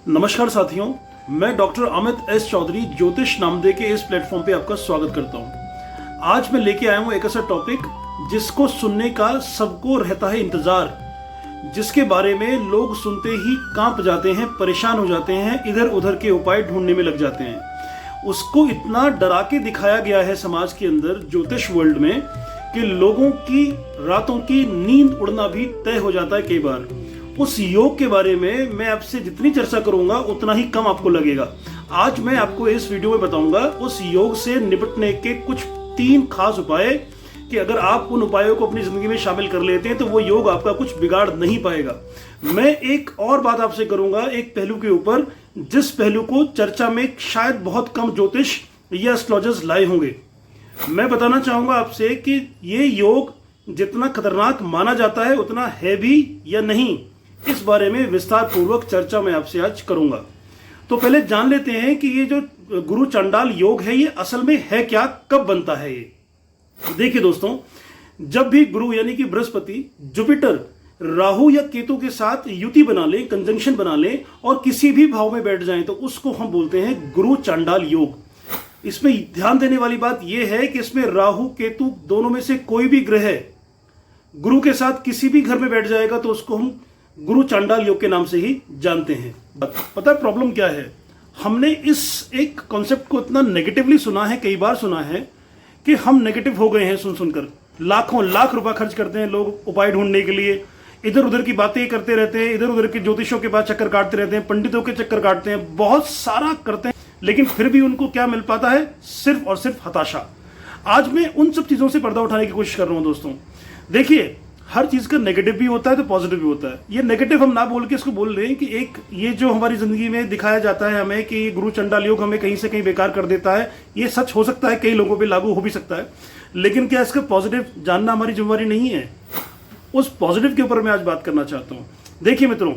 नमस्कार साथियों, मैं डॉक्टर अमित एस चौधरी ज्योतिष नामदे के इस प्लेटफॉर्म पे आपका स्वागत करता हूं। आज मैं लेके आया हूं एक ऐसा टॉपिक जिसको सुनने का सबको रहता है इंतजार, जिसके बारे में लोग सुनते ही कांप जाते हैं, परेशान हो जाते हैं, इधर उधर के उपाय ढूंढने में लग जाते हैं। उसको इतना डरा के दिखाया गया है समाज के अंदर, ज्योतिष वर्ल्ड में, कि लोगों की रातों की नींद उड़ना भी तय हो जाता है कई बार। उस योग के बारे में मैं आपसे जितनी चर्चा करूंगा उतना ही कम आपको लगेगा। आज मैं आपको इस वीडियो में बताऊंगा उस योग से निपटने के कुछ 3 खास उपाय कि अगर आप उन उपायों को अपनी जिंदगी में शामिल कर लेते हैं तो वो योग आपका कुछ बिगाड़ नहीं पाएगा। मैं एक और बात आपसे करूंगा एक पहलू के ऊपर, जिस पहलू को चर्चा में शायद बहुत कम ज्योतिष या एस्ट्रोलॉजर्स लाए होंगे। मैं बताना चाहूंगा आपसे कि ये योग जितना खतरनाक माना जाता है उतना है भी या नहीं, इस बारे में विस्तार पूर्वक चर्चा मैं आपसे आज करूंगा। तो पहले जान लेते हैं कि ये जो गुरु चंडाल योग है ये असल में है क्या, कब बनता है ये। देखिए दोस्तों, जब भी गुरु यानी कि बृहस्पति जुपिटर राहु या केतु के साथ युति बना ले, कंजंक्शन बना ले और किसी भी भाव में बैठ जाए तो उसको हम बोलते हैं गुरु चंडाल योग। इसमें ध्यान देने वाली बात यह है कि इसमें राहु केतु दोनों में से कोई भी ग्रह गुरु के साथ किसी भी घर में बैठ जाएगा तो उसको हम गुरु चांडाल योग के नाम से ही जानते हैं। पता है प्रॉब्लम क्या है? हमने इस एक कॉन्सेप्ट को इतना नेगेटिवली सुना है, कई बार सुना है कि हम नेगेटिव हो गए हैं सुनकर। लाखों लाख रुपए खर्च करते हैं लोग उपाय ढूंढने के लिए, इधर उधर की बातें करते रहते हैं, इधर उधर के ज्योतिषों के पास चक्कर काटते रहते हैं, पंडितों के चक्कर काटते हैं, बहुत सारा करते हैं, लेकिन फिर भी उनको क्या मिल पाता है? सिर्फ और सिर्फ हताशा। आज मैं उन सब चीजों से पर्दा उठाने की कोशिश कर रहा हूं दोस्तों। देखिए, हर चीज का नेगेटिव भी होता है तो पॉजिटिव भी होता है। ये नेगेटिव हम ना बोल के इसको बोल रहे हैं कि एक ये जो हमारी जिंदगी में दिखाया जाता है हमें कि गुरु चंडाल योग हमें कहीं से कहीं बेकार कर देता है, ये सच हो सकता है, कई लोगों पे लागू हो भी सकता है, लेकिन क्या इसका पॉजिटिव जानना हमारी जिम्मेवारी नहीं है? उस पॉजिटिव के ऊपर मैं आज बात करना चाहता हूँ। देखिए मित्रों,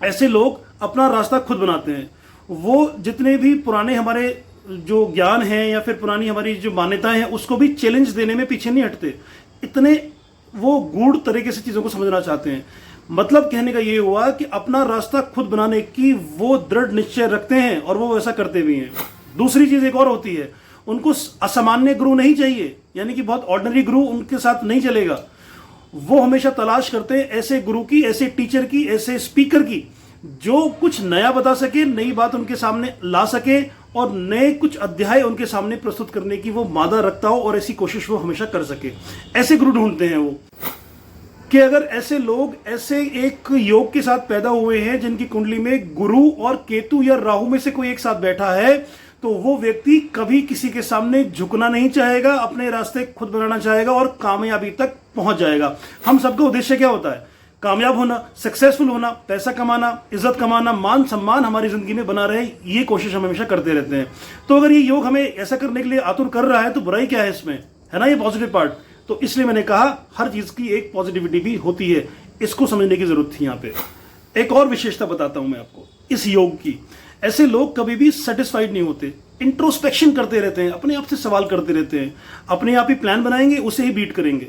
ऐसे लोग अपना रास्ता खुद बनाते हैं। वो जितने भी पुराने हमारे जो ज्ञान है या फिर पुरानी हमारी जो मान्यताएं हैं उसको भी चैलेंज देने में पीछे नहीं हटते। इतने वो गूढ़ तरीके से चीजों को समझना चाहते हैं। मतलब कहने का ये हुआ कि अपना रास्ता खुद बनाने की वो दृढ़ निश्चय रखते हैं और वो वैसा करते भी हैं। दूसरी चीज एक और होती है, उनको असामान्य गुरु नहीं चाहिए, यानी कि बहुत ऑर्डिनरी गुरु उनके साथ नहीं चलेगा। वो हमेशा तलाश करते हैं ऐसे गुरु की, ऐसे टीचर की, ऐसे स्पीकर की जो कुछ नया बता सके, नई बात उनके सामने ला सके और नए कुछ अध्याय उनके सामने प्रस्तुत करने की वो मादा रखता हो, और ऐसी कोशिश वो हमेशा कर सके। ऐसे गुरु ढूंढते हैं वो कि अगर ऐसे लोग ऐसे एक योग के साथ पैदा हुए हैं जिनकी कुंडली में गुरु और केतु या राहु में से कोई एक साथ बैठा है, तो वो व्यक्ति कभी किसी के सामने झुकना नहीं चाहेगा, अपने रास्ते खुद बनाना चाहेगा और कामयाबी तक पहुंच जाएगा। हम सबका उद्देश्य क्या होता है? कामयाब होना, सक्सेसफुल होना, पैसा कमाना, इज्जत कमाना, मान सम्मान हमारी जिंदगी में बना रहे, ये कोशिश हम हमेशा करते रहते हैं। तो अगर ये योग हमें ऐसा करने के लिए आतुर कर रहा है तो बुराई क्या है इसमें? है ना ये पॉजिटिव पार्ट। तो इसलिए मैंने कहा हर चीज की एक पॉजिटिविटी भी होती है, इसको समझने की जरूरत थी। यहाँ पे एक और विशेषता बताता हूं मैं आपको इस योग की। ऐसे लोग कभी भी सेटिस्फाइड नहीं होते, इंट्रोस्पेक्शन करते रहते हैं, अपने आप से सवाल करते रहते हैं, अपने आप ही प्लान बनाएंगे, उसे ही बीट करेंगे।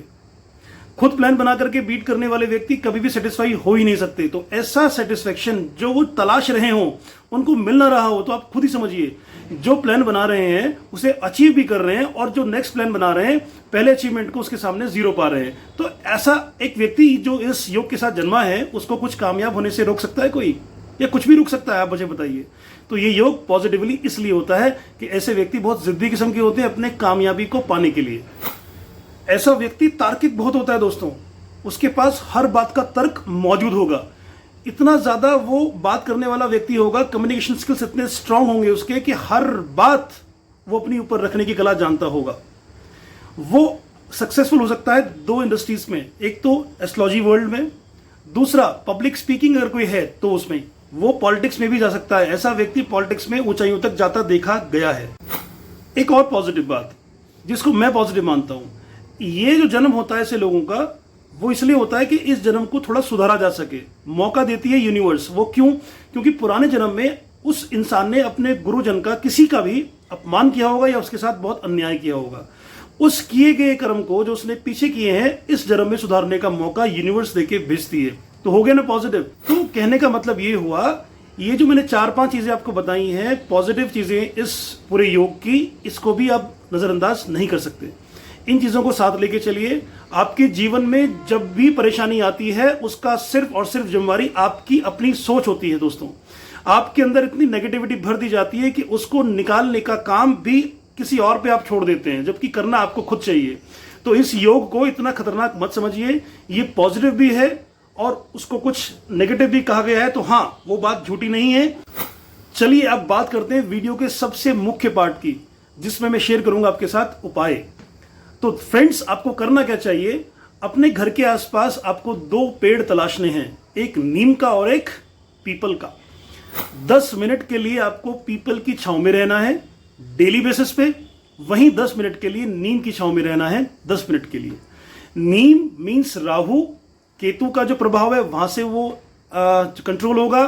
खुद प्लान बना करके बीट करने वाले व्यक्ति कभी भी सेटिस्फाई हो ही नहीं सकते। तो ऐसा सेटिस्फेक्शन जो वो तलाश रहे हो, उनको मिल ना रहा हो, तो आप खुद ही समझिए जो प्लान बना रहे हैं उसे अचीव भी कर रहे हैं, और जो नेक्स्ट प्लान बना रहे हैं पहले अचीवमेंट को उसके सामने 0 पा रहे हैं। तो ऐसा एक व्यक्ति जो इस योग के साथ जन्मा है उसको कुछ कामयाब होने से रोक सकता है कोई, या कुछ भी रुक सकता है? आप मुझे बताइए। तो ये योग पॉजिटिवली इसलिए होता है कि ऐसे व्यक्ति बहुत जिद्दी किस्म के होते हैं अपने कामयाबी को पाने के लिए। ऐसा व्यक्ति तार्किक बहुत होता है दोस्तों, उसके पास हर बात का तर्क मौजूद होगा। इतना ज्यादा वो बात करने वाला व्यक्ति होगा, कम्युनिकेशन स्किल्स इतने स्ट्रांग होंगे उसके कि हर बात वो अपनी ऊपर रखने की कला जानता होगा। वो सक्सेसफुल हो सकता है 2 इंडस्ट्रीज में, एक तो एस्ट्रोलॉजी वर्ल्ड में, दूसरा पब्लिक स्पीकिंग अगर कोई है तो उसमें। वो पॉलिटिक्स में भी जा सकता है, ऐसा व्यक्ति पॉलिटिक्स में ऊंचाइयों तक जाता देखा गया है। एक और पॉजिटिव बात जिसको मैं पॉजिटिव मानता हूं, ये जो जन्म होता है ऐसे लोगों का, वो इसलिए होता है कि इस जन्म को थोड़ा सुधारा जा सके, मौका देती है यूनिवर्स। वो क्यों? क्योंकि पुराने जन्म में उस इंसान ने अपने गुरुजन का किसी का भी अपमान किया होगा या उसके साथ बहुत अन्याय किया होगा। उस किए गए कर्म को जो उसने पीछे किए हैं इस जन्म में सुधारने का मौका यूनिवर्स देके भेजती है। तो हो गया ना पॉजिटिव। तो कहने का मतलब ये हुआ ये जो मैंने 4-5 चीजें आपको बताई हैं, पॉजिटिव चीजें इस पूरे योग की, इसको भी आप नजरअंदाज नहीं कर सकते। इन चीजों को साथ लेके चलिए। आपके जीवन में जब भी परेशानी आती है, उसका सिर्फ और सिर्फ जिम्मेवारी आपकी अपनी सोच होती है। दोस्तों, आपके अंदर इतनी नेगेटिविटी भर दी जाती है कि उसको निकालने का काम भी किसी और पे आप छोड़ देते हैं, जबकि करना आपको खुद चाहिए। तो इस योग को इतना खतरनाक मत समझिए। ये पॉजिटिव भी है और उसको कुछ नेगेटिव भी कहा गया है, तो हाँ, वो बात झूठी नहीं है। चलिए अब बात करते हैं वीडियो के सबसे मुख्य पार्ट की, जिसमें मैं शेयर करूंगा आपके साथ उपाय। तो फ्रेंड्स, आपको करना क्या चाहिए, अपने घर के आसपास आपको 2 पेड़ तलाशने हैं, एक नीम का और एक पीपल का। 10 मिनट के लिए आपको पीपल की छांव में रहना है डेली बेसिस पे, वहीं 10 मिनट के लिए नीम की छांव में रहना है 10 मिनट के लिए। नीम मीन्स राहु केतु का जो प्रभाव है वहां से वो कंट्रोल होगा,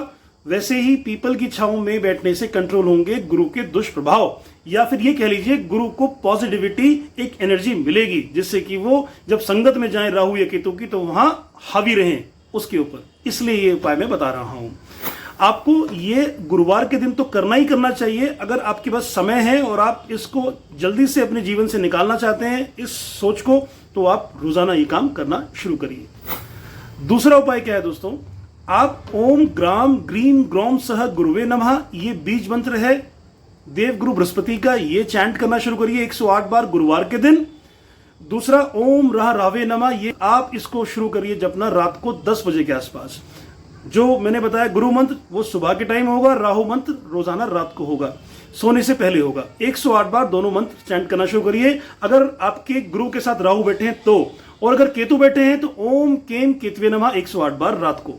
वैसे ही पीपल की छांव में बैठने से कंट्रोल होंगे गुरु के दुष्प्रभाव, या फिर ये कह लीजिए गुरु को पॉजिटिविटी, एक एनर्जी मिलेगी, जिससे कि वो जब संगत में जाए राहु या केतु की, तो वहां हावी रहें उसके ऊपर। इसलिए ये उपाय मैं बता रहा हूं आपको। ये गुरुवार के दिन तो करना ही करना चाहिए। अगर आपके पास समय है और आप इसको जल्दी से अपने जीवन से निकालना चाहते हैं इस सोच को, तो आप रोजाना ये काम करना शुरू करिए। दूसरा उपाय क्या है दोस्तों, आप ओम ग्राम ग्रीम ग्रोम सह गुरुवे नमः, ये बीज मंत्र है देवगुरु बृहस्पति का, ये चैंट करना शुरू करिए 108 बार गुरुवार के दिन। दूसरा ओम रह रावे नमः, ये आप इसको शुरू करिए जपना रात को 10 बजे के आसपास। जो मैंने बताया गुरु मंत्र वो सुबह के टाइम होगा, राहु मंत्र रोजाना रात को होगा, सोने से पहले होगा। 108 बार दोनों मंत्र चैंट करना शुरू करिए। अगर आपके गुरु के साथ राहु बैठे हैं तो, और अगर केतु बैठे हैं तो ओम केम केतवे नमः 108 बार रात को।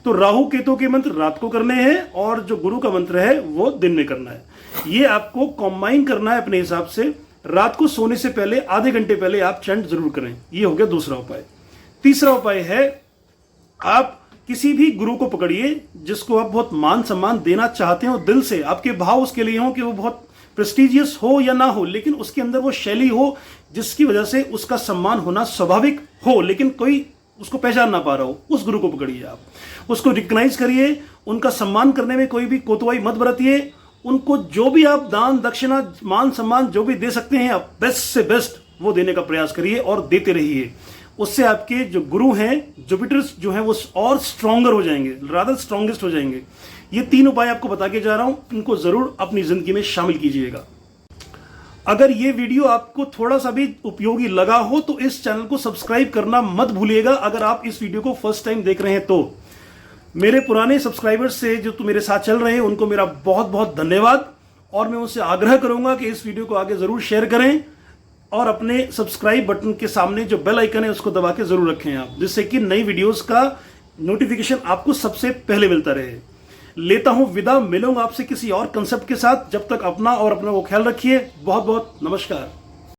तो राहु केतु के मंत्र रात को करने हैं और जो गुरु का मंत्र है वो दिन में करना है। ये आपको कॉम्बाइन करना है अपने हिसाब से। रात को सोने से पहले आधे घंटे पहले आप चैंट जरूर करें। ये हो गया दूसरा उपाय। तीसरा उपाय है, आप किसी भी गुरु को पकड़िए जिसको आप बहुत मान सम्मान देना चाहते हो दिल से, आपके भाव उसके लिए हो कि वो बहुत प्रेस्टिजियस हो या ना हो, लेकिन उसके अंदर वो शैली हो जिसकी वजह से उसका सम्मान होना स्वाभाविक हो, लेकिन कोई उसको पहचान ना पा रहा हो। उस गुरु को पकड़िए, आप उसको रिकग्नाइज करिए, उनका सम्मान करने में कोई भी कोतवाही मत बरतिए। उनको जो भी आप दान दक्षिणा मान सम्मान जो भी दे सकते हैं, आप बेस्ट से बेस्ट वो देने का प्रयास करिए और देते रहिए। उससे आपके जो गुरु हैं, जुपिटर्स जो हैं, वो और स्ट्रॉन्गर हो जाएंगे, रादर स्ट्रॉन्गेस्ट हो जाएंगे। ये 3 उपाय आपको बता के जा रहा हूं, इनको जरूर अपनी जिंदगी में शामिल कीजिएगा। अगर ये वीडियो आपको थोड़ा सा भी उपयोगी लगा हो तो इस चैनल को सब्सक्राइब करना मत भूलिएगा। अगर आप इस वीडियो को फर्स्ट टाइम देख रहे हैं तो मेरे पुराने सब्सक्राइबर्स से जो मेरे साथ चल रहे हैं उनको मेरा बहुत बहुत धन्यवाद, और मैं उनसे आग्रह करूंगा कि इस वीडियो को आगे जरूर शेयर करें और अपने सब्सक्राइब बटन के सामने जो बेल आइकन है उसको दबा के जरूर रखें आप, जिससे कि नई वीडियोस का नोटिफिकेशन आपको सबसे पहले मिलता रहे। लेता हूं विदा, मिलूंगा आपसे किसी और कंसेप्ट के साथ। जब तक अपना और अपना को ख्याल रखिए। बहुत बहुत नमस्कार।